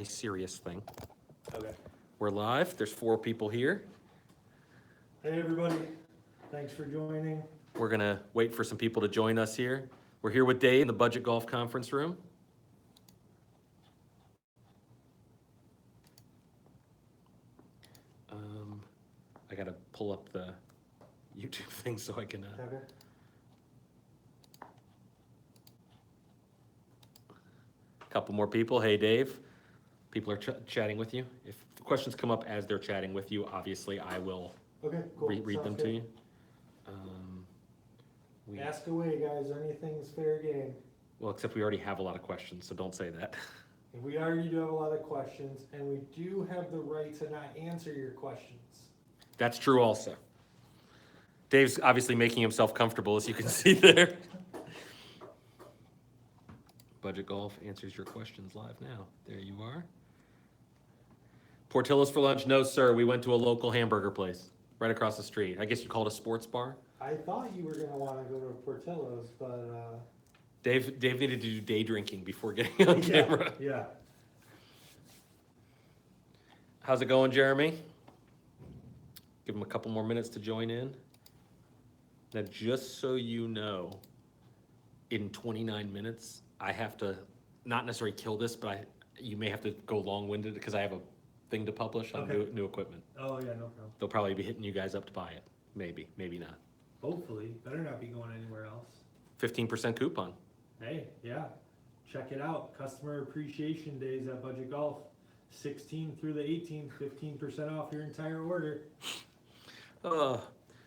a serious thing. Okay. We're live. There's 4 people here. Hey, everybody. Thanks for joining. We're going to wait for some people to join us here. We're here with Dave in the Budget Golf Conference Room. I got to pull up the YouTube thing so I can... Okay. Couple more people. Hey, Dave. People are chatting with you. If questions come up as they're chatting with you, obviously I will Okay, cool. read them Sounds to good. you. Ask away, guys. Anything's fair game. Well, except we already have a lot of questions, so don't say that. We already do have a lot of questions, and we do have the right to not answer your questions. That's true also. Dave's obviously making himself comfortable, as you can see there. Budget Golf answers your questions live now. There you are. Portillo's for lunch? No, sir. We went to a local hamburger place right across the street. I guess you call it a sports bar. I thought you were going to want to go to Portillo's, but... Dave needed to do day drinking before getting on camera. Yeah. How's it going, Jeremy? Give him a couple more minutes to join in. Now, just so you know, in 29 minutes, I have to not necessarily kill this, but you may have to go long-winded because I have a thing to publish on Okay. new equipment. Oh, yeah, no problem. They'll probably be hitting you guys up to buy it. Maybe, maybe not. Hopefully. Better not be going anywhere else. 15% coupon. Hey, yeah. Check it out. Customer Appreciation Days at Budget Golf. 16th through the 18th, 15% off your entire order.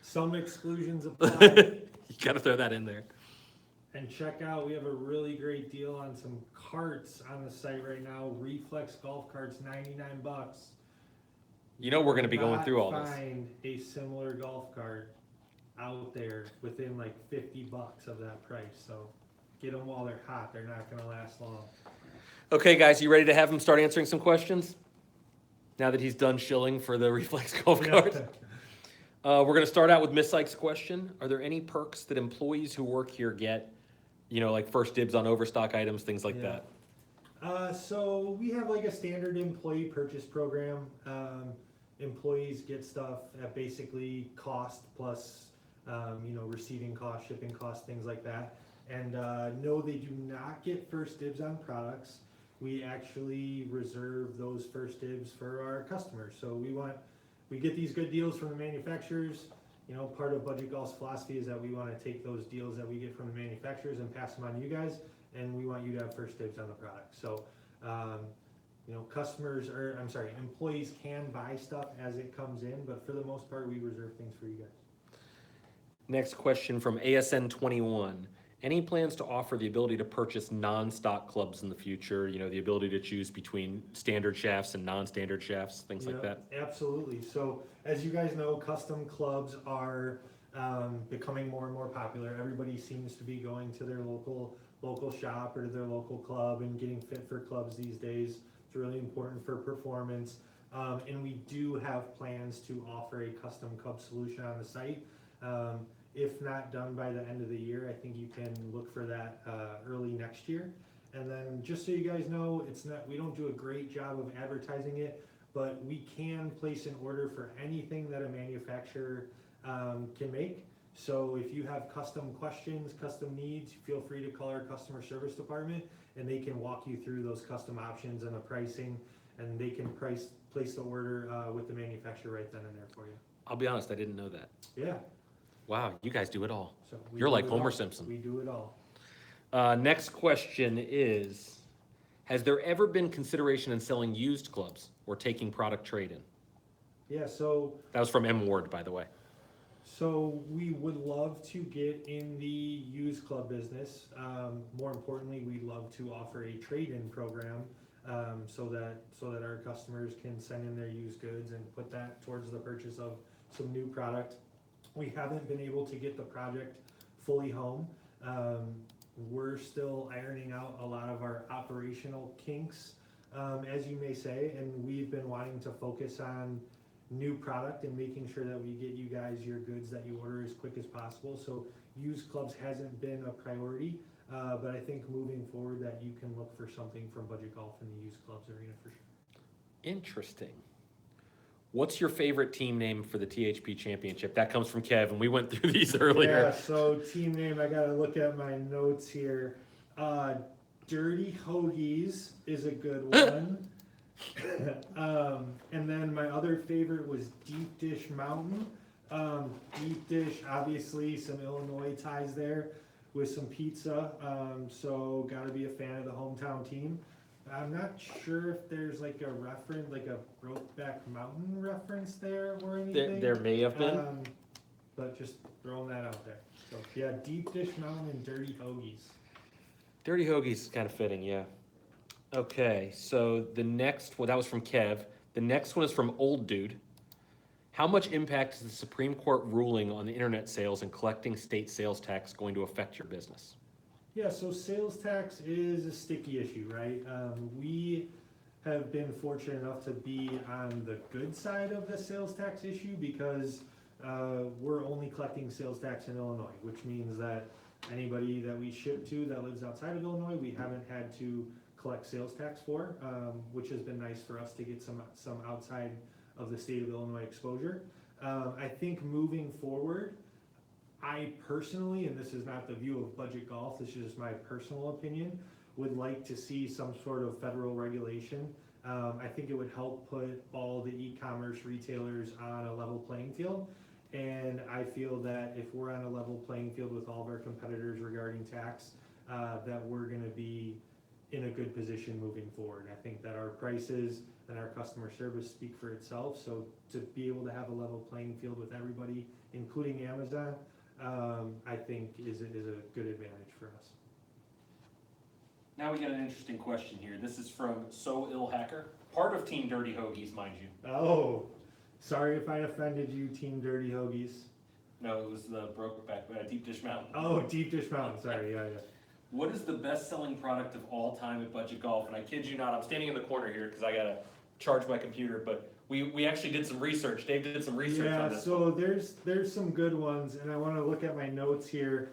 Some exclusions apply. You gotta throw that in there. And check out, we have a really great deal on some carts on the site right now. Reflex golf carts, 99 bucks. You know we're gonna be going through all this. Find a similar golf cart out there within like 50 bucks of that price. So get them while they're hot. They're not gonna last long. Okay, guys, you ready to have him start answering some questions? Now that he's done shilling for the Reflex golf cart. We're going to start out with Miss Sykes' question. Are there any perks that employees who work here get, like first dibs on overstock items, things like that? So we have like a standard employee purchase program. Employees get stuff at basically cost plus, receiving cost, shipping cost, things like that. And no, they do not get first dibs on products. We actually reserve those first dibs for our customers. So we get these good deals from the manufacturers. Part of Budget Golf's philosophy is that we want to take those deals that we get from the manufacturers and pass them on to you guys, and we want you to have first dibs on the product. So, employees can buy stuff as it comes in, but for the most part, we reserve things for you guys. Next question from ASN21. Any plans to offer the ability to purchase non-stock clubs in the future? The ability to choose between standard shafts and non-standard shafts, things like that? Absolutely. So as you guys know, custom clubs are becoming more and more popular. Everybody seems to be going to their local shop or to their local club and getting fit for clubs these days. It's really important for performance. And we do have plans to offer a custom club solution on the site. If not done by the end of the year, I think you can look for that early next year. And then just so you guys know, we don't do a great job of advertising it, but we can place an order for anything that a manufacturer can make. So if you have custom questions, custom needs, feel free to call our customer service department and they can walk you through those custom options and the pricing, and they can place the order with the manufacturer right then and there for you. I'll be honest, I didn't know that. Yeah. Wow, you guys do it all. So You're like Homer Simpson. We do it all. Next question is, has there ever been consideration in selling used clubs or taking product trade-in? Yeah, so... That was from M. Ward, by the way. So we would love to get in the used club business. More importantly, we'd love to offer a trade-in program so that our customers can send in their used goods and put that towards the purchase of some new product. We haven't been able to get the project fully home. We're still ironing out a lot of our operational kinks, as you may say, and we've been wanting to focus on new product and making sure that we get you guys your goods that you order as quick as possible. So used clubs hasn't been a priority. But I think moving forward that you can look for something from Budget Golf in the used clubs arena for sure. Interesting. What's your favorite team name for the THP Championship? That comes from Kev, and we went through these Yeah, earlier. so team name, I gotta look at my notes here. Dirty Hoagies is a good one. And then my other favorite was Deep Dish Mountain. Deep Dish, obviously some Illinois ties there with some pizza. So gotta be a fan of the hometown team. I'm not sure if there's like a reference, like a Brokeback Mountain reference there or anything. There may have been. But just throwing that out there. So yeah, Deep Dish Mountain and Dirty Hoagies. Dirty Hoagies is kind of fitting, yeah. Okay, so the next, well, that was from Kev. The next one is from Old Dude. How much impact is the Supreme Court ruling on the internet sales and collecting state sales tax going to affect your business? Yeah, so sales tax is a sticky issue, right? We have been fortunate enough to be on the good side of the sales tax issue because we're only collecting sales tax in Illinois, which means that anybody that we ship to that lives outside of Illinois, we haven't had to collect sales tax for, which has been nice for us to get some outside of the state of Illinois exposure. I think moving forward, I personally, and this is not the view of Budget Golf, this is just my personal opinion, would like to see some sort of federal regulation. I think it would help put all the e-commerce retailers on a level playing field. And I feel that if we're on a level playing field with all of our competitors regarding tax, that we're gonna be in a good position moving forward. I think that our prices and our customer service speak for itself. So to be able to have a level playing field with everybody, including Amazon, I think is a good advantage for us. Now we got an interesting question here. This is from So Ill Hacker, part of Team Dirty Hoagies, mind you. Oh, sorry if I offended you, Team Dirty Hoagies. No, it was the Brokeback Deep Dish Mountain. Oh, Deep Dish Mountain, sorry, yeah. What is the best-selling product of all time at Budget Golf? And I kid you not, I'm standing in the corner here because I gotta charge my computer, but we actually did some research. Dave did some research on this. So there's some good ones, and I want to look at my notes here,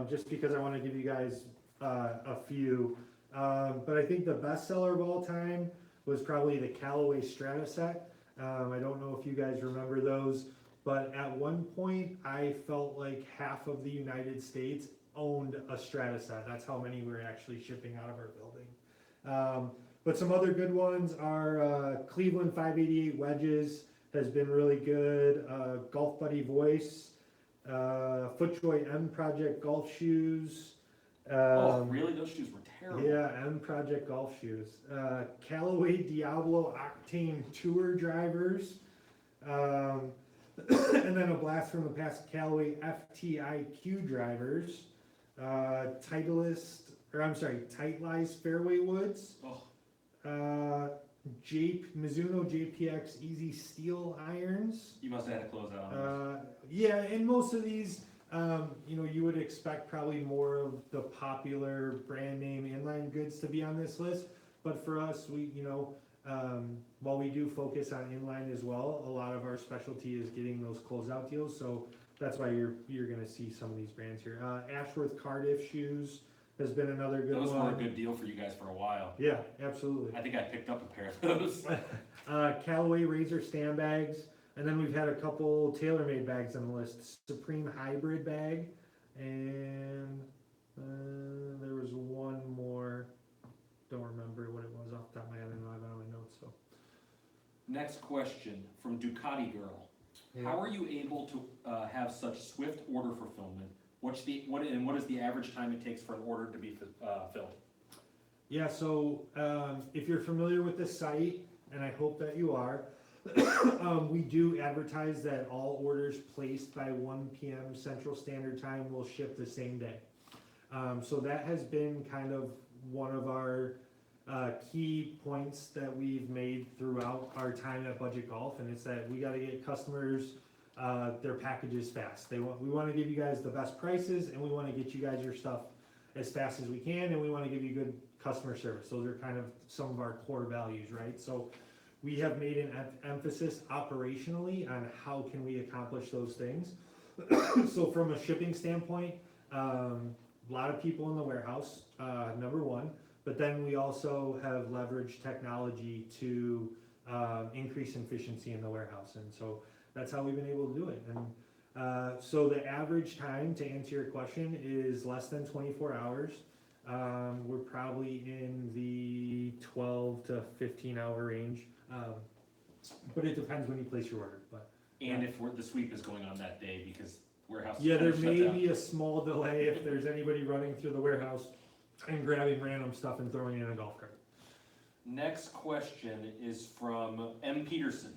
just because I want to give you guys a few. But I think the bestseller of all time was probably the Callaway Stratoset. I don't know if you guys remember those, but at one point I felt like half of the United States owned a Stratoset. That's how many we're actually shipping out of our building. But some other good ones are Cleveland 588 wedges has been really good. Golf Buddy Voice, FootJoy M Project golf shoes. Oh, really? Those shoes were terrible. Yeah, M Project golf shoes. Callaway Diablo Octane Tour drivers. And then a blast from the past, Callaway FTIQ drivers. Tightlize fairway woods. Oh. Mizuno JPX Easy Steel irons. You must have had a closeout on this. Yeah, and most of these, you would expect probably more of the popular brand name inline goods to be on this list. But for us, while we do focus on inline as well, a lot of our specialty is getting those closeout deals. So that's why you're going to see some of these brands here. Ashworth Cardiff shoes has been another good one. Those were a good deal for you guys for a while. Yeah, absolutely. I think I picked up a pair of those. Callaway Razor stand bags, and then we've had a couple TaylorMade bags on the list. Supreme Hybrid bag, and there was one more. Don't remember what it was off the top of my head. I know I have it on my notes. So. Next question from Ducati Girl. Yeah. How are you able to have such swift order fulfillment? What is the average time it takes for an order to be filled? Yeah, so if you're familiar with the site, and I hope that you are, we do advertise that all orders placed by 1 p.m. Central Standard Time will ship the same day. So that has been kind of one of our key points that we've made throughout our time at Budget Golf, and it's that we got to get customers their packages fast. We want to give you guys the best prices, and we want to get you guys your stuff as fast as we can, and we want to give you good customer service. Those are kind of some of our core values, right? So we have made an emphasis operationally on how can we accomplish those things. So from a shipping standpoint, a lot of people in the warehouse, number one, but then we also have leveraged technology to increase efficiency in the warehouse, and so that's how we've been able to do it. And so the average time, to answer your question, is less than 24 hours. We're probably in the 12 to 15 hour range, but it depends when you place your order. But And if the sweep is going on that day because warehouse is yeah, there kinda shut may down. be a small delay if there's anybody running through the warehouse and grabbing random stuff and throwing it in a golf cart. Next question is from M. Peterson.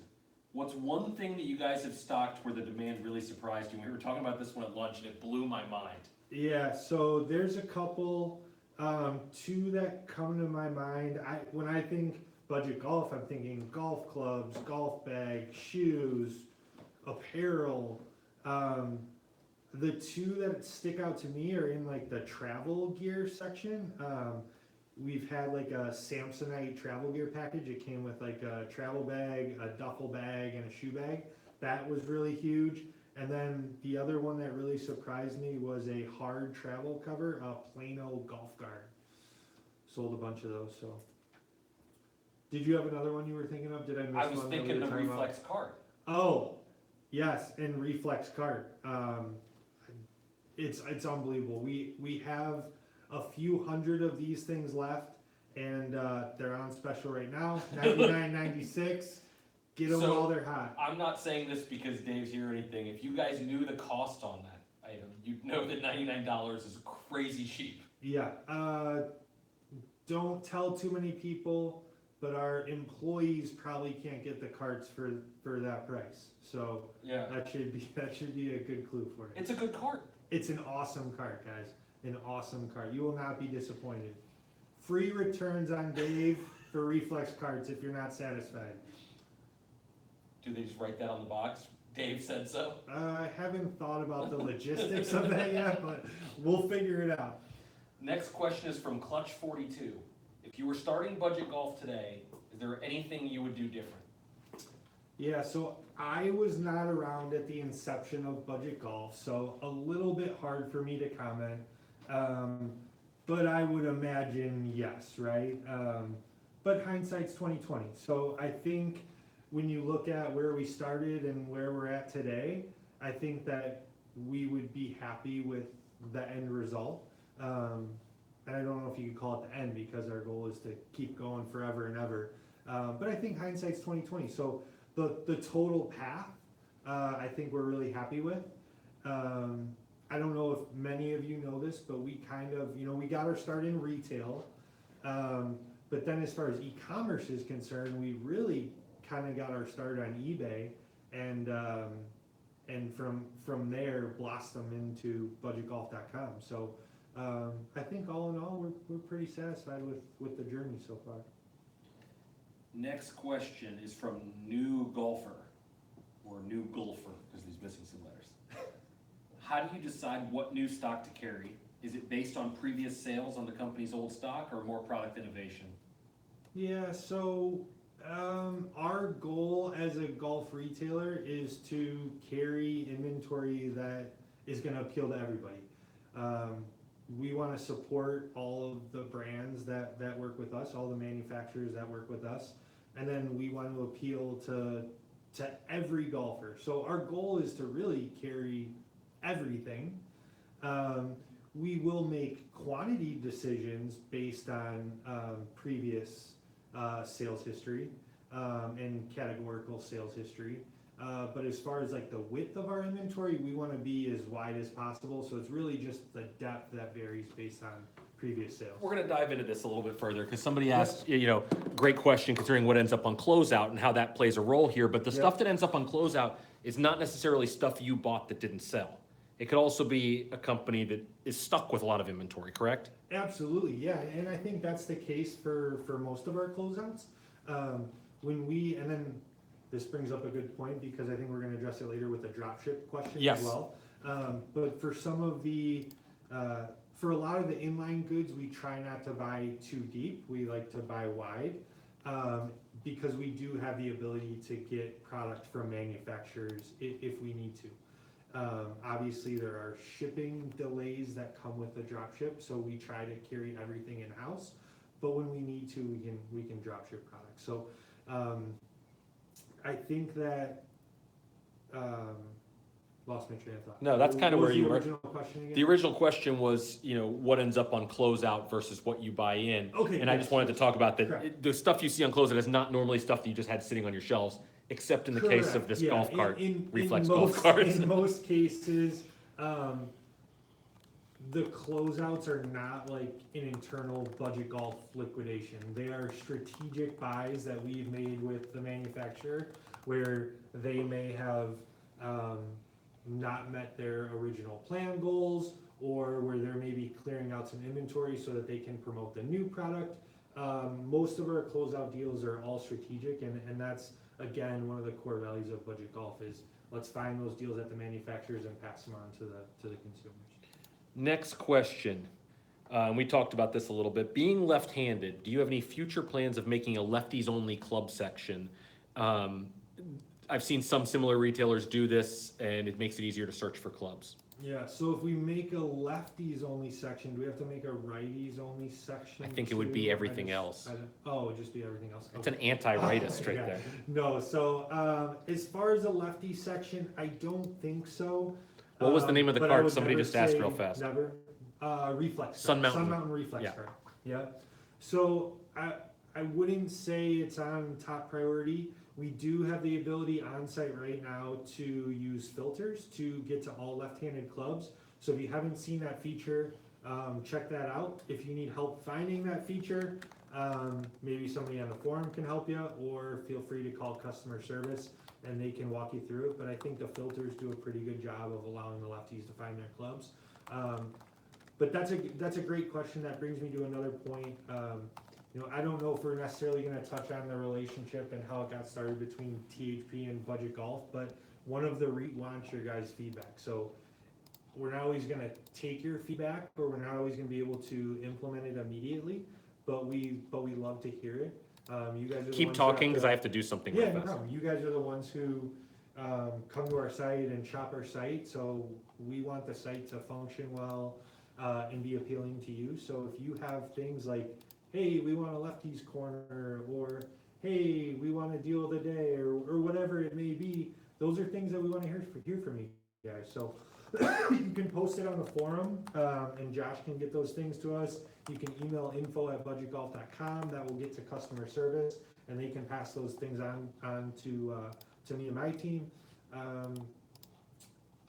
What's one thing that you guys have stocked where the demand really surprised you? We were talking about this one at lunch and it blew my mind. Yeah, so there's a couple, two that come to my mind. When I think budget golf, I'm thinking golf clubs, golf bags, shoes, apparel. The two that stick out to me are in like the travel gear section. We've had like a Samsonite travel gear package. It came with like a travel bag, a duffel bag, and a shoe bag. That was really huge. And then the other one that really surprised me was a hard travel cover, a Plano golf guard. Sold a bunch of those. So, did you have another one you were thinking of? Did I miss I was one that we thinking were the talking about? reflex cart. Oh, yes, and reflex cart. It's unbelievable. We have a few hundred of these things left, and they're on special right now. $99.96. Get them So, while they're hot. I'm not saying this because Dave's here or anything. If you guys knew the cost on that item, you'd know that $99 is crazy cheap. Yeah. Don't tell too many people, but our employees probably can't get the carts for that price. So Yeah. that should be a good clue for you. It's a good cart. It's an awesome cart, guys. An awesome cart. You will not be disappointed. Free returns on Dave for reflex carts if you're not satisfied. Do they just write that on the box? Dave said so. I haven't thought about the logistics of that yet, but we'll figure it out. Next question is from Clutch 42. If you were starting budget golf today, is there anything you would do different? Yeah, so I was not around at the inception of budget golf, so a little bit hard for me to comment. But I would imagine yes, right? But hindsight's 2020. So I think when you look at where we started and where we're at today, I think that we would be happy with the end result. And I don't know if you could call it the end because our goal is to keep going forever and ever. But I think hindsight's 2020. So the total path, I think we're really happy with. I don't know if many of you know this, but we kind of, we got our start in retail. But then as far as e-commerce is concerned, we really kind of got our start on eBay, and from there blossomed into budgetgolf.com. So I think all in all, we're pretty satisfied with the journey so far. Next question is from New Golfer, or New Golfer, because he's missing some letters. How do you decide what new stock to carry? Is it based on previous sales on the company's old stock or more product innovation? Yeah, so our goal as a golf retailer is to carry inventory that is going to appeal to everybody. We want to support all of the brands that work with us, all the manufacturers that work with us, and then we want to appeal to every golfer. So our goal is to really carry everything. We will make quantity decisions based on previous sales history and categorical sales history. But as far as like the width of our inventory, we want to be as wide as possible. So it's really just the depth that varies based on previous sales. We're gonna dive into this a little bit further, because somebody asked, great question considering what ends up on Closeout and how that plays a role here, but the stuff that ends up on Closeout is not necessarily stuff you bought that didn't sell. It could also be a company that is stuck with a lot of inventory, correct? Absolutely, yeah, and I think that's the case for most of our closeouts. And then this brings up a good point, because I think we're gonna address it later with the dropship question Yes. as well. But for some of the, for a lot of the inline goods, we try not to buy too deep. We like to buy wide, because we do have the ability to get product from manufacturers if we need to. Obviously, there are shipping delays that come with the drop ship, so we try to carry everything in-house. But when we need to, we can drop ship products. So I think that lost my train of thought. No, that's kind of What where was you the were. original question again? The original question was, what ends up on closeout versus what you buy in. Okay, And I yes, just wanted to yes. talk about that. Correct. The stuff you see on closeout is not normally stuff that you just had sitting on your shelves, except in the case of Correct, this yeah. golf cart, In reflex most, golf carts. In most cases, the closeouts are not like an internal budget golf liquidation. They are strategic buys that we've made with the manufacturer where they may have not met their original plan goals, or where they're maybe clearing out some inventory so that they can promote the new product. Most of our closeout deals are all strategic, and that's, again, one of the core values of budget golf is let's find those deals at the manufacturers and pass them on to the consumers. Next question. We talked about this a little bit. Being left-handed, do you have any future plans of making a lefties-only club section? I've seen some similar retailers do this, and it makes it easier to search for clubs. Yeah, so if we make a lefties only section, do we have to make a righties only section? I think it would be everything else. Oh, it'd just be everything else. It's an anti-rightist right Yeah. there. No, so as far as a lefty section, I don't think so. What was the name of the But I cart? would Somebody never just asked say real fast. Never. Reflex. Sun cart. Mountain. Sun Mountain reflex Yeah. cart. Yeah. So I wouldn't say it's on top priority. We do have the ability on site right now to use filters to get to all left-handed clubs. So if you haven't seen that feature, check that out. If you need help finding that feature, maybe somebody on the forum can help you, or feel free to call customer service and they can walk you through it. But I think the filters do a pretty good job of allowing the lefties to find their clubs. But that's a great question. That brings me to another point. I don't know if we're necessarily going to touch on the relationship and how it got started between THP and Budget Golf, but one of the wants your guys' feedback. So we're not always going to take your feedback, or we're not always going to be able to implement it immediately, but we love to hear it. You guys are the Keep ones talking, who because I have to do something real no fast. problem. You guys are the ones who come to our site and shop our site, so we want the site to function well and be appealing to you. So if you have things like, hey, we want a lefties corner, or hey, we want a deal of the day, or whatever it may be, those are things that we want to hear from you guys. So you can post it on the forum, and Josh can get those things to us. You can email info@budgetgolf.com. That will get to customer service, and they can pass those things on to me and my team.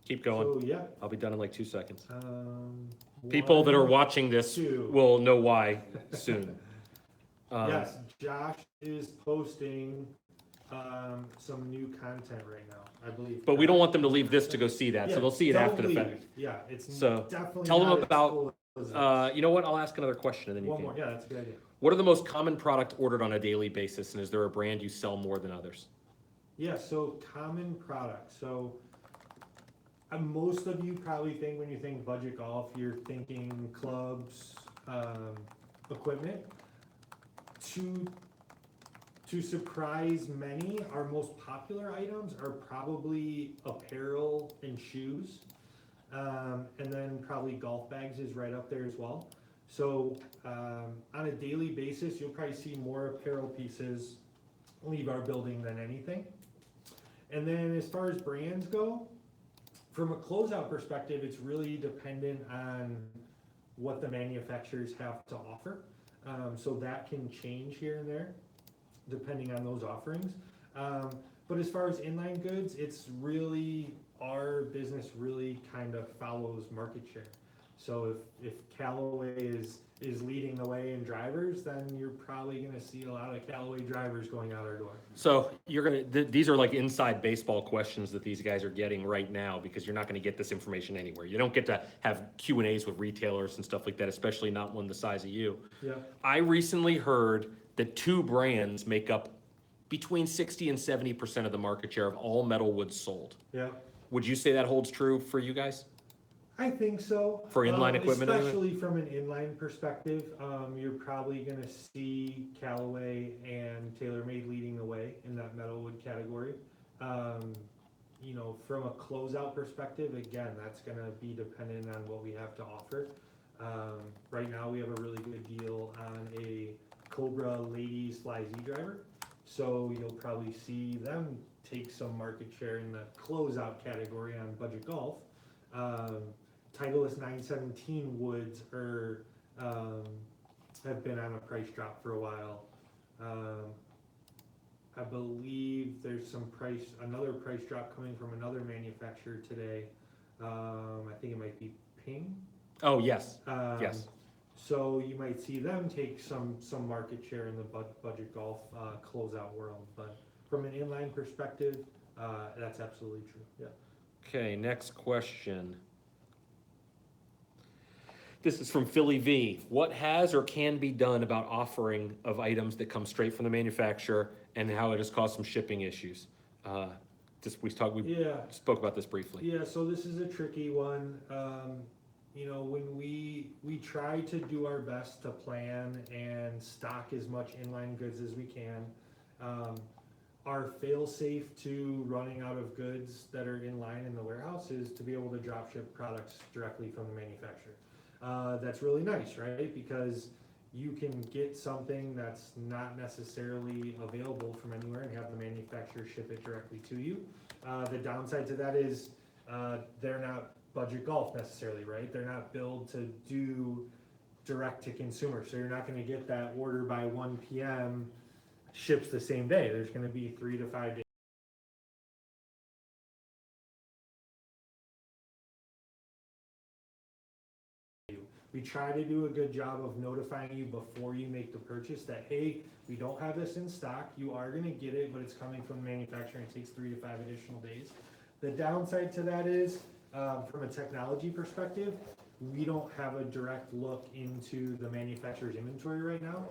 Keep going. So yeah. I'll be done in like 2 seconds. One, People that are watching this two. will know why soon. Yes, Josh is posting some new content right now, I believe. But we don't want them to leave this to go see that, so Yeah, they'll see it don't after the leave. fact. Yeah, it's So, definitely tell them not as about, cool as this. You know what? I'll ask another question and then you One can. more, yeah, that's a good idea. What are the most common product ordered on a daily basis, and is there a brand you sell more than others? Yeah, so common products. So most of you probably think, when you think budget golf, you're thinking clubs, equipment. To surprise many, our most popular items are probably apparel and shoes. And then probably golf bags is right up there as well. So on a daily basis, you'll probably see more apparel pieces leave our building than anything. And then as far as brands go, from a closeout perspective, it's really dependent on what the manufacturers have to offer. So that can change here and there, depending on those offerings. But as far as inline goods, it's really, our business really kind of follows market share. So if Callaway is leading the way in drivers, then you're probably gonna see a lot of Callaway drivers going out our door. So these are like inside baseball questions that these guys are getting right now, because you're not gonna get this information anywhere. You don't get to have Q&As with retailers and stuff like that, especially not one the size of you. Yeah. I recently heard that 2 brands make up between 60 and 70% of the market share of all metal woods sold. Yeah. Would you say that holds true for you guys? I think so. For inline equipment, anyway? especially from an inline perspective, you're probably going to see Callaway and TaylorMade leading the way in that metalwood category. from a closeout perspective, again, that's gonna be dependent on what we have to offer. Right now, we have a really good deal on a Cobra Ladies Fly Z driver. So you'll probably see them take some market share in the closeout category on budget golf. Titleist 917 woods have been on a price drop for a while. I believe there's another price drop coming from another manufacturer today. I think it might be Ping. Oh, yes, Um, yes. So you might see them take some market share in the budget golf closeout world, but from an inline perspective, that's absolutely true. Yeah. Okay, next question. This is from Philly V. What has or can be done about offering of items that come straight from the manufacturer and how it has caused some shipping issues? We Yeah. spoke about this briefly. Yeah, so this is a tricky one. When we try to do our best to plan and stock as much inline goods as we can, our fail-safe to running out of goods that are in line in the warehouse is to be able to drop ship products directly from the manufacturer. That's really nice, right? Because you can get something that's not necessarily available from anywhere and have the manufacturer ship it directly to you. The downside to that is they're not budget golf necessarily, right? They're not built to do direct to consumer. So you're not going to get that order by 1 p.m. ships the same day. There's going to be 3 to 5 days. We try to do a good job of notifying you before you make the purchase that, hey, we don't have this in stock. You are going to get it, but it's coming from the manufacturer and it takes 3 to 5 additional days. The downside to that is, from a technology perspective, we don't have a direct look into the manufacturer's inventory right now.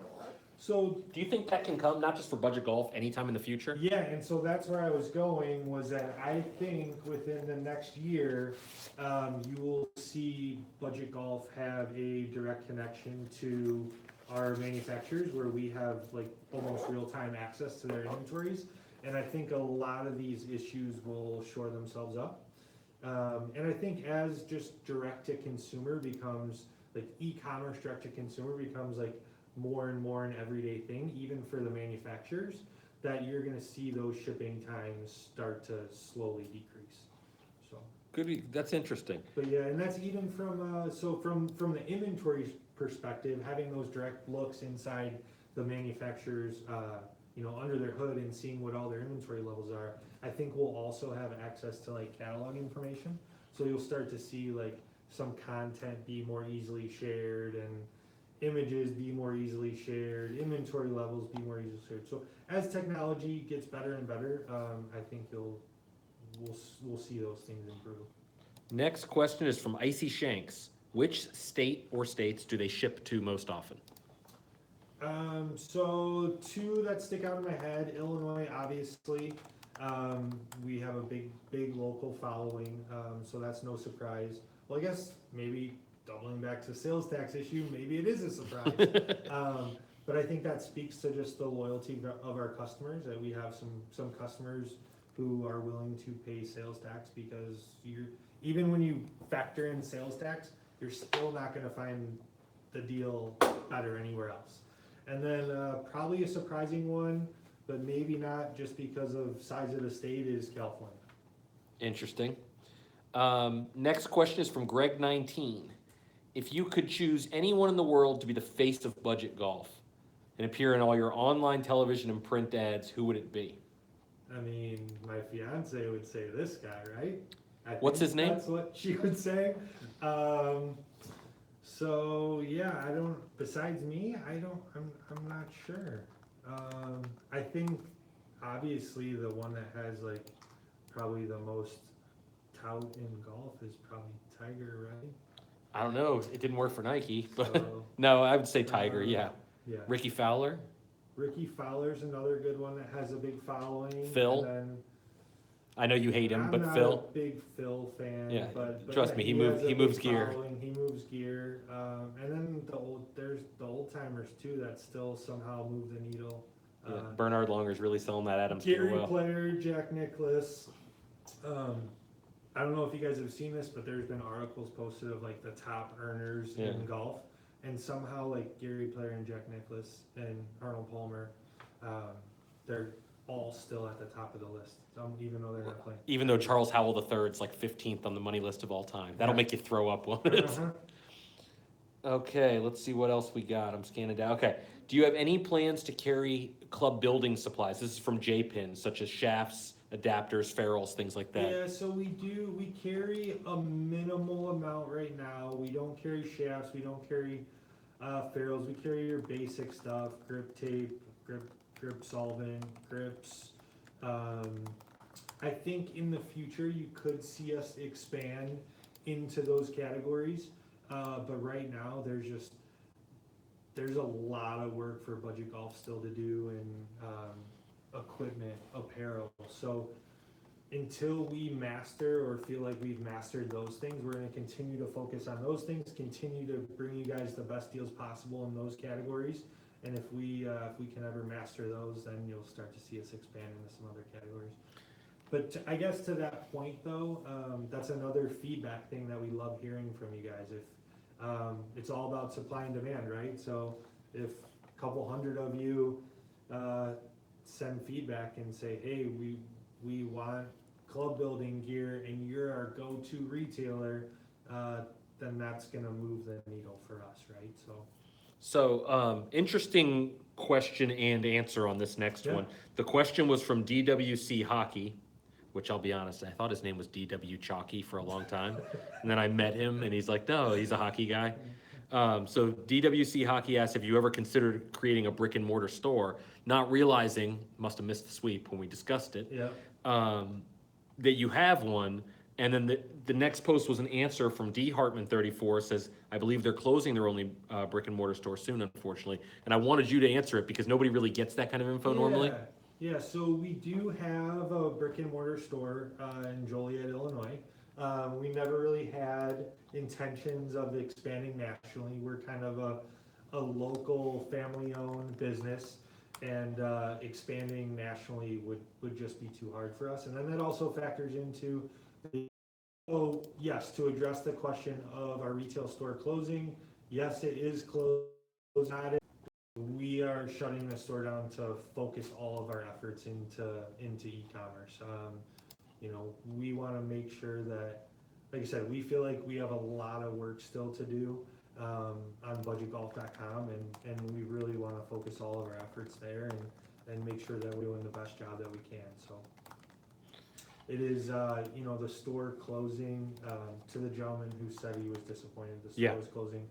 So Do you think that can come, not just for budget golf, anytime in the future? yeah, and so that's where I was going, was that I think within the next year, you will see budget golf have a direct connection to our manufacturers where we have like almost real-time access to their inventories. And I think a lot of these issues will shore themselves up. And I think as just direct to consumer becomes, like e-commerce direct to consumer becomes like more and more an everyday thing, even for the manufacturers, that you're gonna see those shipping times start to slowly decrease. So, That's interesting. but yeah, and that's even from, from the inventory perspective, having those direct looks inside the manufacturers, under their hood and seeing what all their inventory levels are, I think we'll also have access to like catalog information. So you'll start to see like some content be more easily shared and images be more easily shared, inventory levels be more easily shared. So as technology gets better and better, I think we'll see those things improve. Next question is from Icy Shanks. Which state or states do they ship to most often? So 2 that stick out in my head, Illinois, obviously. We have a big local following, so that's no surprise. Well, I guess maybe doubling back to sales tax issue, maybe it is a surprise. But I think that speaks to just the loyalty of our customers, that we have some customers who are willing to pay sales tax, because even when you factor in sales tax, you're still not gonna find the deal better anywhere else. And then probably a surprising one, but maybe not just because of size of the state, is California. Interesting. Next question is from Greg19. If you could choose anyone in the world to be the face of budget golf and appear in all your online, television, and print ads, who would it be? I mean, my fiance would say this guy, right? What's his name? That's what she would say. So yeah, besides me, I'm not sure. I think obviously the one that has like probably the most tout in golf is probably Tiger, right? I don't know. It didn't work for Nike, but So, no, I would say Tiger. Yeah. yeah. Ricky Fowler. Ricky Fowler's another good one that has a big following. Phil? And then, I know you hate him, I'm but not Phil. a big Phil fan. Yeah, but trust yeah, me, he has a moves big gear. following, He moves gear. And then there's the old timers too that still somehow move the needle. Yeah, Bernard Longer's really selling that Adams gear Gary well. Player, Jack Nicklaus. I don't know if you guys have seen this, but there's been articles posted of like the top earners Yeah. in golf, and somehow like Gary Player and Jack Nicklaus and Arnold Palmer, they're all still at the top of the list, even though they're not playing. Even though Charles Howell III's like 15th on the money list of all time. That'll Yeah. make you throw up, won't it? Uh-huh. Okay, let's see what else we got. I'm scanning down. Okay. Do you have any plans to carry club building supplies? This is from J-Pin, such as shafts, adapters, ferrules, things like that. Yeah, so we carry a minimal amount right now. We don't carry shafts, we don't carry ferrules, we carry your basic stuff, grip tape, grip solvent, grips. I think in the future you could see us expand into those categories, but right now there's a lot of work for budget golf still to do, and equipment, apparel. So until we master or feel like we've mastered those things, we're gonna continue to focus on those things, continue to bring you guys the best deals possible in those categories. And if we can ever master those, then you'll start to see us expand into some other categories. But I guess to that point though, that's another feedback thing that we love hearing from you guys. If it's all about supply and demand, right? So if a couple hundred of you send feedback and say, hey, we want club building gear and you're our go-to retailer, then that's gonna move the needle for us, right? So, interesting question and answer on this next Yeah. one. The question was from DWC Hockey, which I'll be honest, I thought his name was DW Chalky for a long time. And then I met him and he's like, no, he's a hockey guy. So DWC Hockey asked, have you ever considered creating a brick and mortar store? Not realizing, must have missed the sweep when we discussed it, Yeah. that you have one. And then the next post was an answer from D Hartman 34, says, I believe they're closing their only brick and mortar store soon, unfortunately. And I wanted you to answer it because nobody really gets that kind of info normally. Yeah, so we do have a brick and mortar store in Joliet, Illinois. We never really had intentions of expanding nationally. We're kind of a local family-owned business, and expanding nationally would just be too hard for us. And then that also factors into yes, to address the question of our retail store closing, yes, it is closed. We are shutting the store down to focus all of our efforts into e-commerce. You know, we want to make sure that, like I said, we feel like we have a lot of work still to do on budgetgolf.com, and we really want to focus all of our efforts there and make sure that we're doing the best job that we can. So it is, you know, the store closing, to the gentleman who said he was disappointed the store was closing.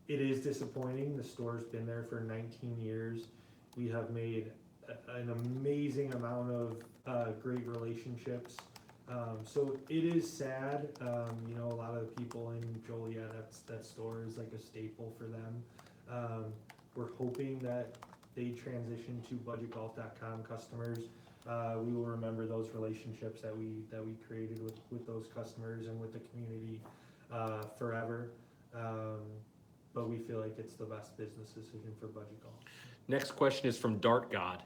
It is disappointing. The store's been there for 19 years. We have made an amazing amount of great relationships. So it is sad. You know, a lot of the people in Joliet, that store is like a staple for them. We're hoping that they transition to budgetgolf.com customers. We will remember those relationships that we created with those customers and with the community forever. But we feel like it's the best business decision for budget golf. Next question is from Dart God.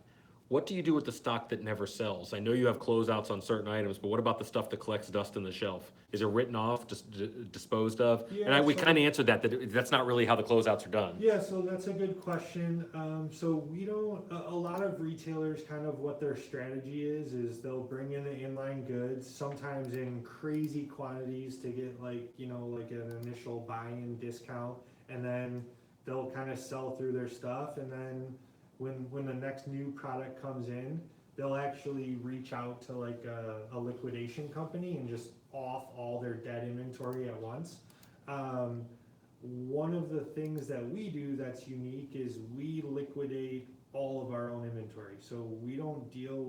What do you do with the stock that never sells? I know you have closeouts on certain items, but what about the stuff that collects dust on the shelf? Is it written off, just disposed of? Yeah, And we so- kind of answered that's not really how the closeouts are done. Yeah, so that's a good question. So we don't, a lot of retailers kind of what their strategy is they'll bring in the inline goods, sometimes in crazy quantities to get like, you know, like an initial buy-in discount, and then they'll kind of sell through their stuff, and then when the next new product comes in, they'll actually reach out to like a liquidation company and just off all their dead inventory at once. One of the things that we do that's unique is we liquidate all of our own inventory. So we don't deal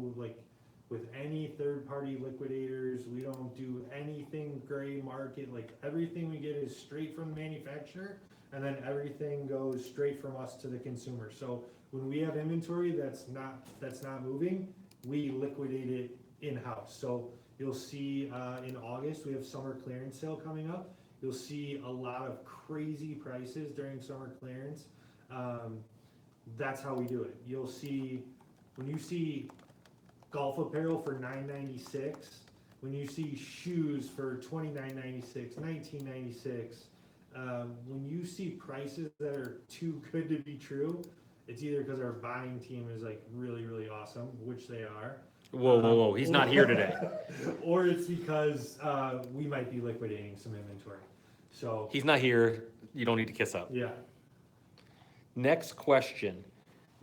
with any third-party liquidators. We don't do anything gray market. Like everything we get is straight from the manufacturer, and then everything goes straight from us to the consumer. So when we have inventory that's not moving, we liquidate it in-house. So you'll see in August we have summer clearance sale coming up. You'll see a lot of crazy prices during summer clearance. That's how we do it. You'll see, when you see golf apparel for $9.96, when you see shoes for $29.96, $19.96, when you see prices that are too good to be true, it's either because our buying team is like really, really awesome, which they are. Whoa, he's not here today. Or it's because we might be liquidating some inventory. So, He's not here, you don't need to kiss up. yeah. Next question,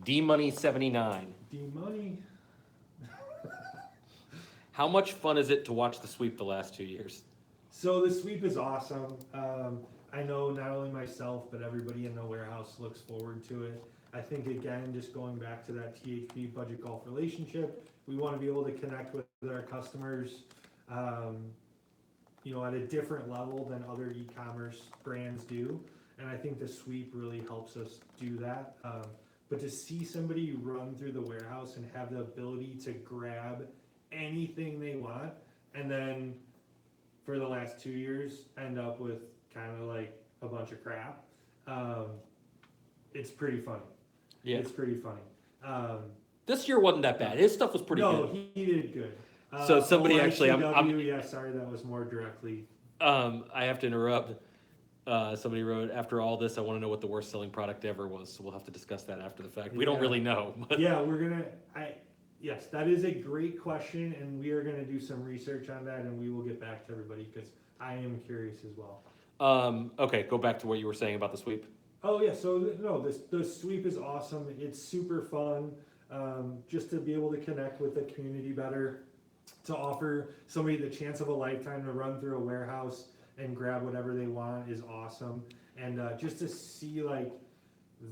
D-Money79. D-Money. How much fun is it to watch the sweep the last 2 years? So the sweep is awesome. I know not only myself, but everybody in the warehouse looks forward to it. I think, again, just going back to that THB budget golf relationship, we want to be able to connect with our customers, at a different level than other e-commerce brands do. And I think the sweep really helps us do that. But to see somebody run through the warehouse and have the ability to grab anything they want, and then for the last 2 years end up with kind of like a bunch of crap, it's pretty funny. Yeah. It's pretty funny. This year wasn't that bad. His stuff was pretty no, good. he did good. So somebody actually, yeah, sorry, that was more directly. I have to interrupt. Somebody wrote, after all this, I want to know what the worst selling product ever was. So we'll have to discuss that after the fact. We don't Yeah. really know. But Yeah, yes, that is a great question, and we are gonna do some research on that, and we will get back to everybody, because I am curious as well. Okay, go back to what you were saying about the sweep. Oh yeah, so no, the sweep is awesome. It's super fun, just to be able to connect with the community better, to offer somebody the chance of a lifetime to run through a warehouse and grab whatever they want is awesome. And just to see like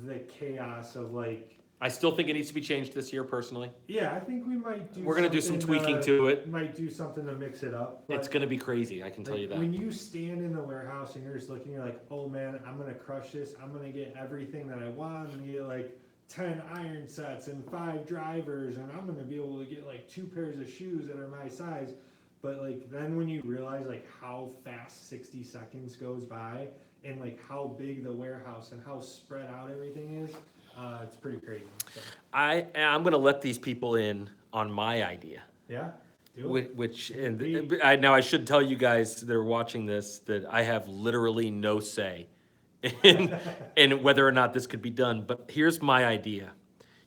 the chaos of like, I still think it needs to be changed this year personally. yeah, I think we might do. We're gonna do some something, tweaking to it. Might do something to mix it up. It's gonna be crazy, I can tell you that. When you stand in the warehouse and you're just looking, you're like, oh man, I'm gonna crush this. I'm gonna get everything that I want. I'm gonna get like 10 iron sets and 5 drivers, and I'm gonna be able to get like 2 pairs of shoes that are my size. But like then when you realize like how fast 60 seconds goes by, and like how big the warehouse and how spread out everything is, it's pretty crazy. So, I'm gonna let these people in on my idea. yeah, do it. Now I should tell you guys that are watching this that I have literally no say in whether or not this could be done. But here's my idea: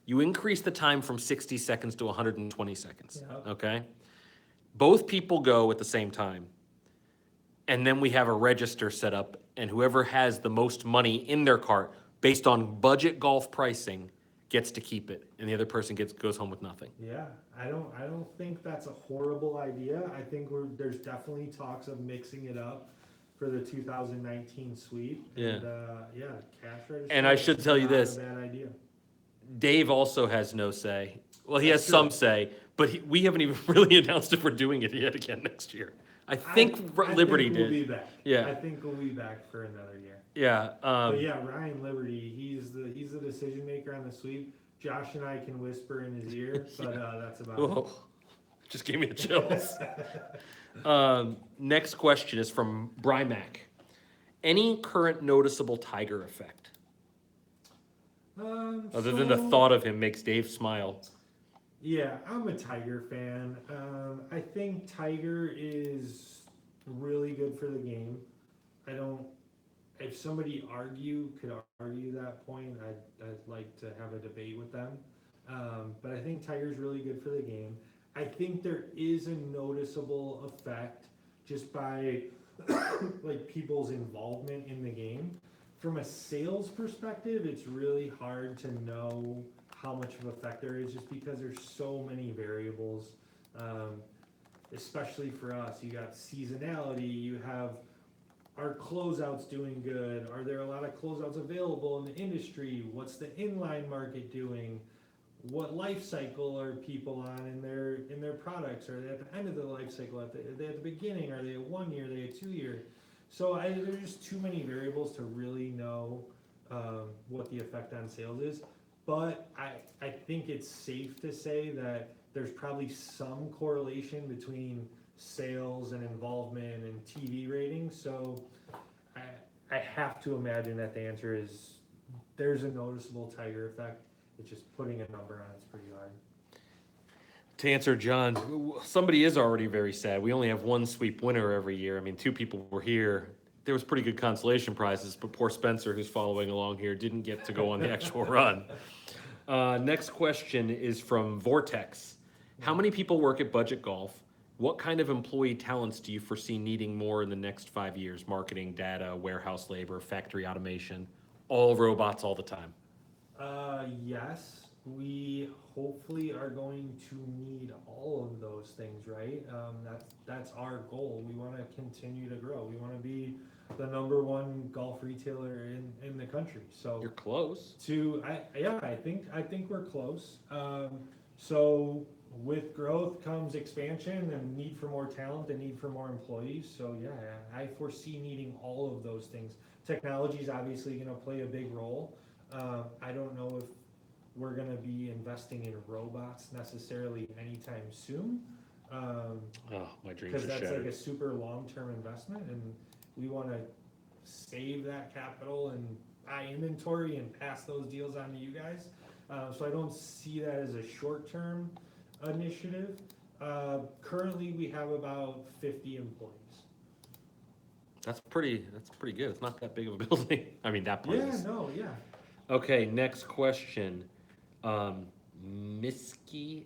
you increase the time from 60 seconds to 120 seconds. Yeah. Okay, both people go at the same time, and then we have a register set up, and whoever has the most money in their cart based on budget golf pricing gets to keep it, and the other person goes home with nothing. Yeah, I don't think that's a horrible idea. I think there's definitely talks of mixing it up for the 2019 sweep. Yeah. And, yeah, cash register. And I should is tell you not this. a bad idea. Dave also has no say. Well, he That's has some true. say, but we haven't even really announced if we're doing it yet again next year. I think Liberty think we'll did. be back. Yeah. I think we'll be back for another year. Yeah. But yeah, Ryan Liberty, he's the decision maker on the sweep. Josh and I can whisper in his ear, but that's about Whoa, just gave me the chills. Next question is from Brymac. Any current noticeable Tiger effect? it. Other than the thought of him makes Dave smile. Yeah, I'm a Tiger fan. I think Tiger is really good for the game. If somebody could argue that point, I'd like to have a debate with them. But I think Tiger's really good for the game. I think there is a noticeable effect just by like people's involvement in the game. From a sales perspective, it's really hard to know how much of effect there is just because there's so many variables, especially for us. You got seasonality, you have are closeouts doing good? Are there a lot of closeouts available in the industry? What's the inline market doing? What life cycle are people on in their products? Are they at the end of the life cycle? Are they at the beginning? Are they at 1 year? Are they at 2 year? So there's just too many variables to really know what the effect on sales is. But I think it's safe to say that there's probably some correlation between sales and involvement and TV ratings. So I have to imagine that the answer is there's a noticeable Tiger effect. It's just putting a number on it's pretty hard. To answer John, somebody is already very sad. We only have one sweep winner every year. I mean, two people were here. There was pretty good consolation prizes, but poor Spencer, who's following along here, didn't get to go on the actual run. Next question is from Vortex. How many people work at Budget Golf? What kind of employee talents do you foresee needing more in the next 5 years? Marketing, data, warehouse labor, factory automation, all robots all the time. Yes, we hopefully are going to need all of those things, right? That's our goal. We want to continue to grow. We want to be the #1 golf retailer in the country. So You're close. I think we're close. So with growth comes expansion and need for more talent and need for more employees. So yeah, I foresee needing all of those things. Technology is obviously going to play a big role. I don't know if we're going to be investing in robots necessarily anytime soon. Oh, my dreams Because are that's shattered. like a super long-term investment, and we want to save that capital and buy inventory and pass those deals on to you guys. So I don't see that as a short-term initiative. Currently, we have about 50 employees. That's pretty good. It's not that big of a building. I mean, that part is. Yeah. Okay, next question. Emsky,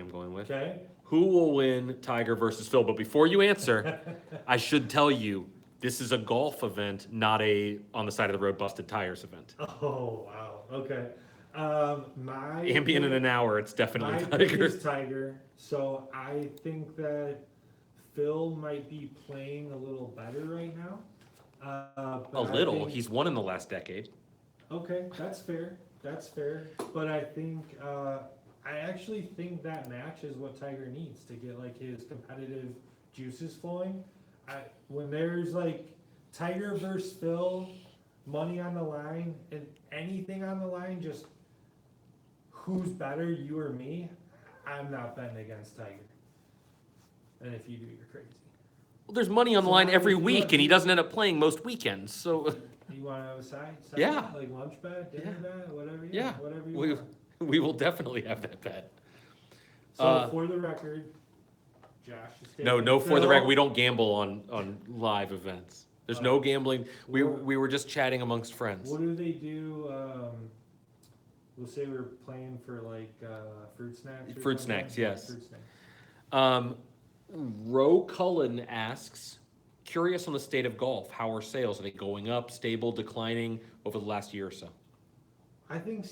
I'm going with. Okay. Who will win Tiger versus Phil? But before you answer, I should tell you, this is a golf event, not a on the side of the road busted tires event. Oh, wow. Okay. My Ambient in an hour, it's my definitely pick Tiger. is Tiger. So I think that Phil might be playing a little better right now. A But I little. think- He's won in the last decade. Okay, that's fair. That's fair. But I think I actually think that match is what Tiger needs to get like his competitive juices flowing. When there's like Tiger versus Phil, money on the line, and anything on the line, just who's better, you or me? I'm not betting against Tiger. And if you do, you're crazy. Well, there's money on the So line I every would week, love and he to- doesn't end up playing most weekends. So You want to have a side Yeah. bet, like lunch bet, dinner bet, whatever. Yeah. Whatever you we want. we will definitely have that bet. So for the record, Josh is No, taking for the Phil. record, we don't gamble on live events. There's no gambling. We What- were just chatting amongst friends. What do they do? We'll say we're playing for like fruit snacks. or Fruit something? snacks, yes. Fruit snacks. Ro Cullen asks, curious on the state of golf. How are sales? Are they going up, stable, declining over the last year or so? I think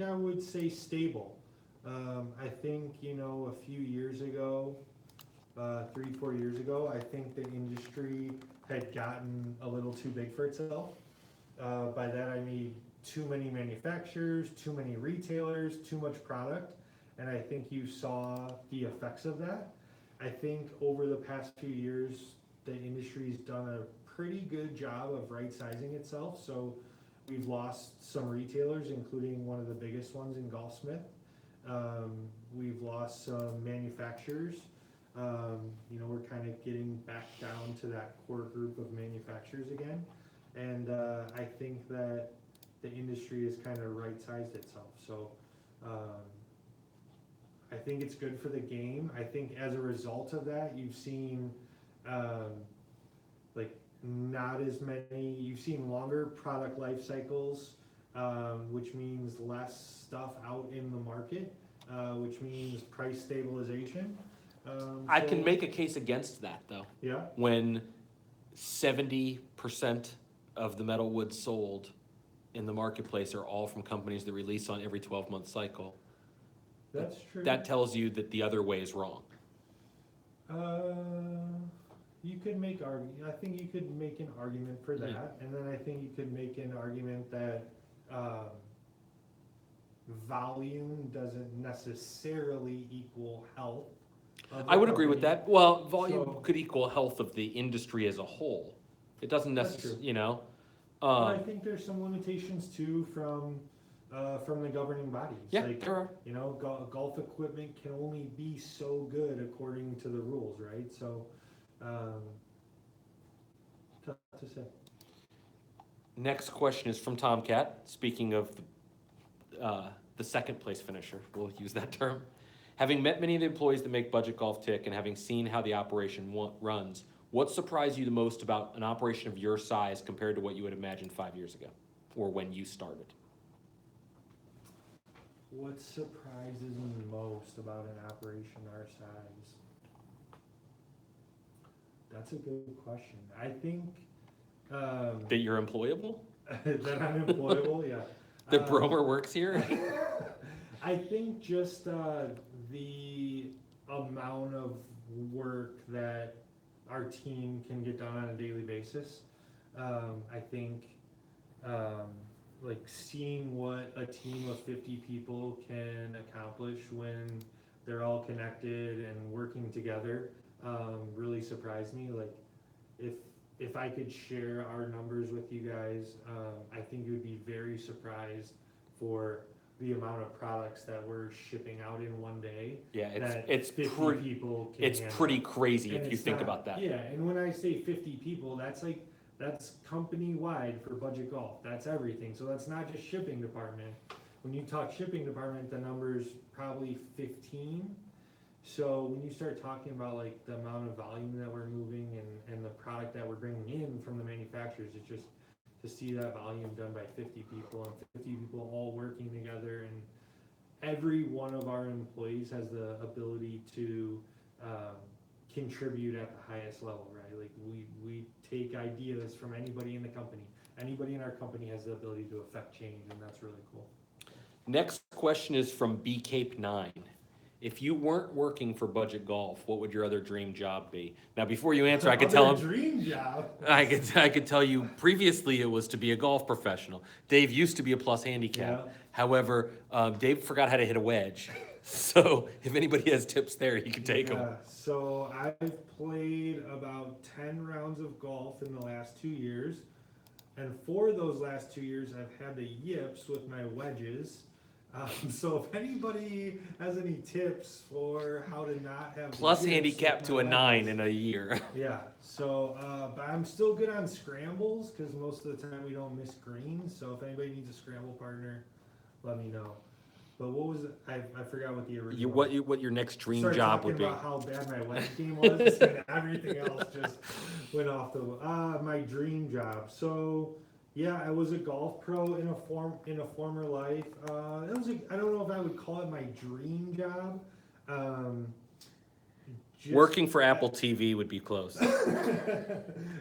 I would say stable. I think a few years ago, 3-4 years ago, I think the industry had gotten a little too big for itself. By that I mean too many manufacturers, too many retailers, too much product, and I think you saw the effects of that. I think over the past few years, the industry's done a pretty good job of right-sizing itself. So we've lost some retailers, including one of the biggest ones in Golfsmith. We've lost some manufacturers. We're kind of getting back down to that core group of manufacturers again. And I think that the industry has kind of right-sized itself. So I think it's good for the game. I think as a result of that, you've seen not as many, you've seen longer product life cycles, which means less stuff out in the market, which means price stabilization. I So- can make a case against that, though. Yeah, When 70% of the metal woods sold in the marketplace are all from companies that release on every 12-month cycle, that's true. that tells you that the other way is wrong. You could I think you could make an argument for that, Yeah. and then I think you could make an argument that volume doesn't necessarily equal health. of the I would agree with company. that. Well, volume So- could equal health of the industry as a whole. It doesn't That's necessarily, true. But I um, think there's some limitations too from the governing bodies. yeah, Like, there are. golf equipment can only be so good according to the rules, right? So, tough to say. Next question is from Tomcat. Speaking of the second place finisher, we'll use that term. Having met many of the employees that make Budget Golf tick and having seen how the operation runs, what surprised you the most about an operation of your size compared to what you had imagined 5 years ago or when you started? What surprises me most about an operation our size? That's a good question. I think That you're employable? that I'm employable, yeah. That Bromer works here? I think just the amount of work that our team can get done on a daily basis. I think like seeing what a team of 50 people can accomplish when they're all connected and working together really surprised me. Like if I could share our numbers with you guys, I think you would be very surprised for the amount of products that we're shipping out in one day. Yeah, that it's 50 pretty people can it's handle. pretty crazy And if you it's think not- about that. Yeah, and when I say 50 people, that's company wide for Budget Golf. That's everything. So that's not just shipping department. When you talk shipping department, the number's probably 15. So when you start talking about like the amount of volume that we're moving and the product that we're bringing in from the manufacturers, it's just to see that volume done by 50 people and 50 people all working together, and every one of our employees has the ability to contribute at the highest level, right? Like we take ideas from anybody in the company. Anybody in our company has the ability to affect change, and that's really cool. Next question is from BCape9. If you weren't working for Budget Golf, what would your other dream job be? Now, before you answer, I could tell him. Dream job. I could tell you previously it was to be a golf professional. Dave used to be a plus handicap. Yeah. However, Dave forgot how to hit a wedge. So if anybody has tips there, you can take them. Yeah, so I've played about 10 rounds of golf in the last 2 years. And for those last 2 years, I've had the yips with my wedges. So if anybody has any tips for how to not have Plus the yips handicap with to my a 9 wedges. in a year. Yeah, so, but I'm still good on scrambles, because most of the time we don't miss greens, so if anybody needs a scramble partner, let me know. But what was it? I forgot what the original. What your next dream Started job would talking be? about how bad my wedge game was, and everything else just went off the. My dream job. So yeah, I was a golf pro in a former life. I don't know if I would call it my dream job. Working for Apple TV would be close.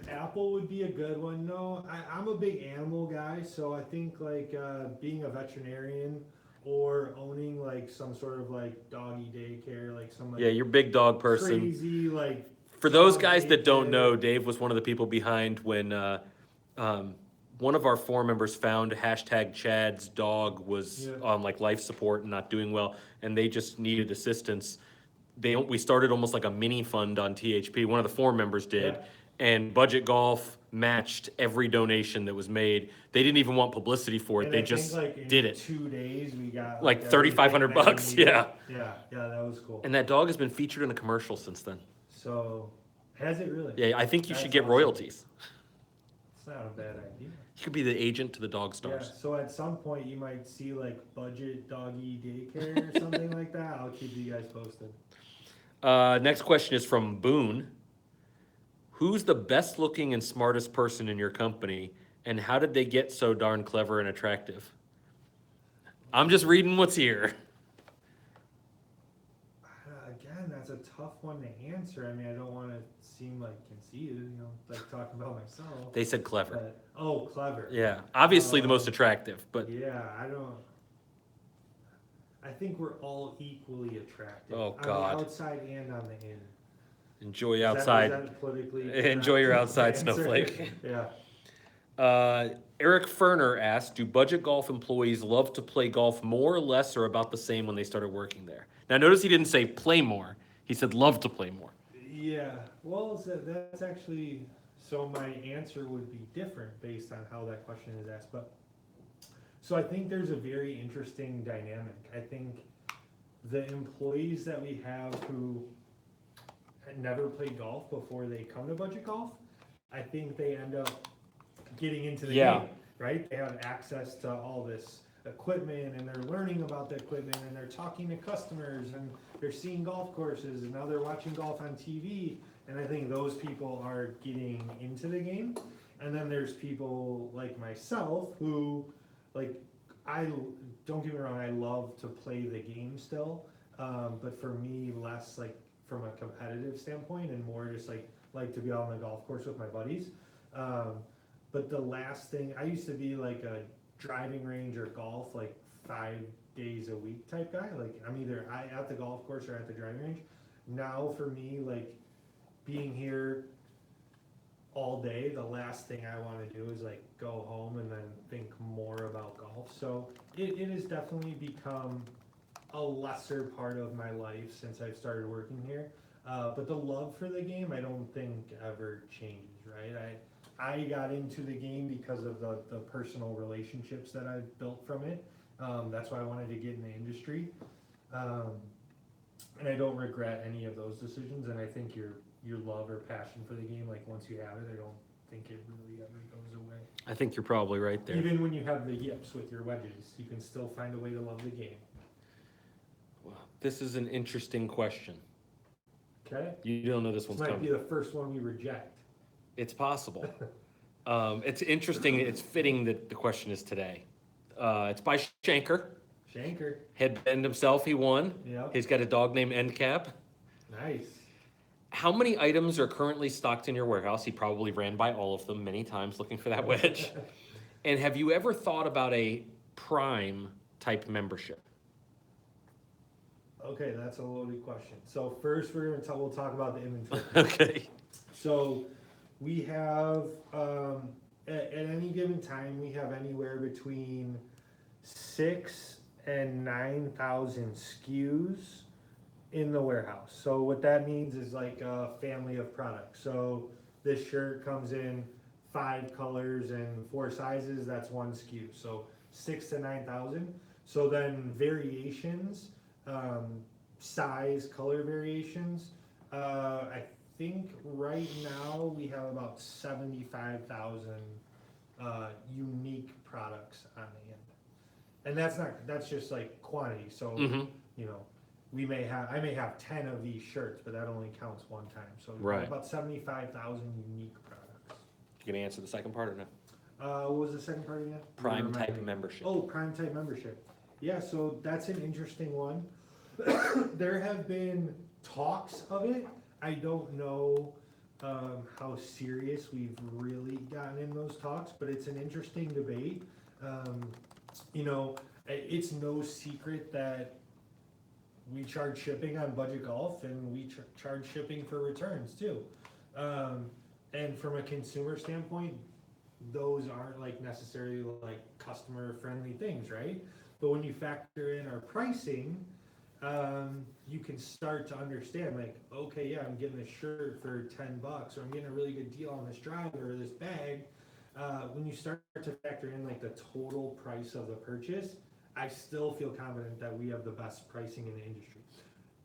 Apple would be a good one. No, I'm a big animal guy, so I think like being a veterinarian or owning like some sort of like doggy daycare, like some like Yeah, you're a big dog person. crazy like. For those dog guys that don't daycare. know, Dave was one of the people behind when one of our 4 members found #Chad's dog was Yeah. on like life support and not doing well, and they just needed assistance. We started almost like a mini fund on THP. One of the 4 members did, Yeah. and Budget Golf matched every donation that was made. They didn't even want publicity for it. And They I think, just like, in did it. 2 days we got Like everything 3,500 that we bucks, needed. yeah. Yeah, that was cool. And that dog has been featured in a commercial since then. So, has it really? Yeah, I think you should That's get awesome. royalties. It's not a bad idea. You could be the agent to the dog Yeah, stars. so at some point you might see like budget doggy daycare or something like that. I'll keep you guys posted. Next question is from Boone. Who's the best looking and smartest person in your company, and how did they get so darn clever and attractive? I'm just reading what's here. Again, that's a tough one to answer. I mean, I don't want to seem like conceited, like talking about myself. They said clever. But, clever. Yeah, obviously the most attractive, but Yeah, I think we're all equally attractive. Oh, On God. the outside and on the in. enjoy Is that- outside. is that politically Enjoy your correct outside, answer? snowflake. Yeah. Eric Ferner asked, do Budget Golf employees love to play golf more or less or about the same when they started working there? Now notice he didn't say play more. He said love to play more. Yeah, well, that's actually, so my answer would be different based on how that question is asked, but, so I think there's a very interesting dynamic. I think the employees that we have who had never played golf before they come to Budget Golf, I think they end up getting into the Yeah. game, right? They have access to all this equipment, and they're learning about the equipment, and they're talking to customers, and they're seeing golf courses, and now they're watching golf on TV. And I think those people are getting into the game. And then there's people like myself who, like, don't get me wrong, I love to play the game still. But for me, less like from a competitive standpoint and more just like to be out on the golf course with my buddies. But the last thing, I used to be like a driving range or golf like 5 days a week type guy. Like I'm either at the golf course or at the driving range. Now for me, like being here all day, the last thing I want to do is like go home and then think more about golf. So it has definitely become a lesser part of my life since I've started working here. But the love for the game, I don't think ever changes, right? I got into the game because of the personal relationships that I've built from it. That's why I wanted to get in the industry. And I don't regret any of those decisions. And I think your love or passion for the game, like once you have it, I don't think it really ever goes away. I think you're probably right there. Even when you have the yips with your wedges, you can still find a way to love the game. Well, this is an interesting question. Okay? You don't know this one's This might coming. be the first one we reject. It's possible. It's interesting. It's fitting that the question is today. It's by Shanker. Shanker. Headbend himself, he won. Yep. He's got a dog named Endcap. Nice. How many items are currently stocked in your warehouse? He probably ran by all of them many times looking for that wedge. And have you ever thought about a Prime type membership? Okay, that's a loaded question. So first we'll talk about the inventory. Okay. So we have, at any given time, we have anywhere between 6,000 and 9,000 SKUs in the warehouse. So what that means is like a family of products. So this shirt comes in 5 colors and 4 sizes, that's 1 SKU. So 6,000 to 9,000. So then variations, size, color variations, I think right now we have about 75,000 unique products on hand. And that's just like quantity. So, you know, I may have 10 of these shirts, but that only counts one time. So Right. about 75,000 unique products. You gonna answer the second part or no? What was the second part again? Prime Remind type me. membership. Oh, Prime type membership. Yeah, so that's an interesting one. There have been talks of it. I don't know how serious we've really gotten in those talks, but it's an interesting debate. You know, it's no secret that we charge shipping on Budget Golf and we charge shipping for returns too. And from a consumer standpoint, those aren't like necessarily like customer friendly things, right? But when you factor in our pricing, you can start to understand like, okay, yeah, I'm getting this shirt for $10 or I'm getting a really good deal on this driver or this bag. When you start to factor in like the total price of the purchase, I still feel confident that we have the best pricing in the industry.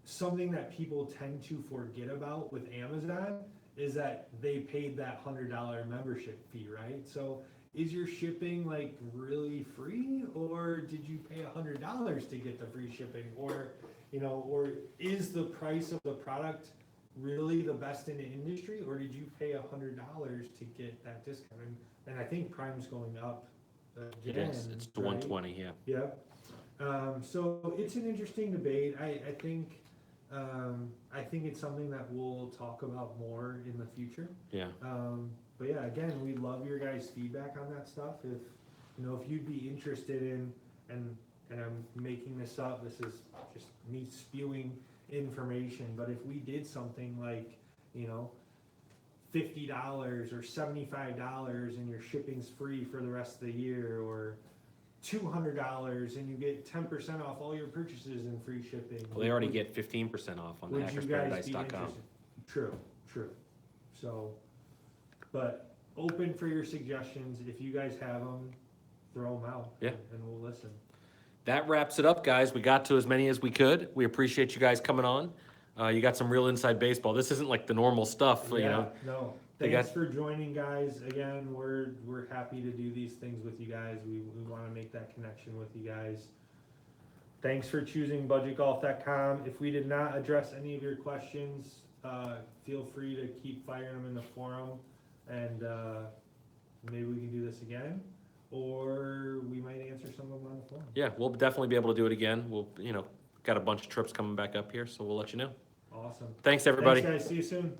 Something that people tend to forget about with Amazon is that they paid that $100 membership fee, right? So is your shipping like really free, or did you pay $100 to get the free shipping, or you know, or is the price of the product really the best in the industry, or did you pay $100 to get that discount? And I think Prime's going up It again. is. It's right? 120, yeah. Yeah. So it's an interesting debate. I think it's something that we'll talk about more in the future. Yeah. But yeah, again, we love your guys' feedback on that stuff. If you know, if you'd be interested in, and I'm making this up, this is just me spewing information, but if we did something like, you know, $50 or $75 and your shipping's free for the rest of the year, or $200 and you get 10% off all your purchases and free shipping. Well, they already get 15% off on the Would you guys be hackersparadise.com. interested? True. So, but open for your suggestions. If you guys have them, throw them out. Yeah. And we'll listen. That wraps it up, guys. We got to as many as we could. We appreciate you guys coming on. You got some real inside baseball. This isn't like the normal stuff, you know. No. Hey, Thanks guys. for joining, guys. Again, we're happy to do these things with you guys. We want to make that connection with you guys. Thanks for choosing budgetgolf.com. If we did not address any of your questions, feel free to keep firing them in the forum, and maybe we can do this again, or we might answer some of them on the forum. Yeah, we'll definitely be able to do it again. We'll, got a bunch of trips coming back up here, so we'll let you know. Awesome. Thanks, everybody. Thanks, guys. See you soon.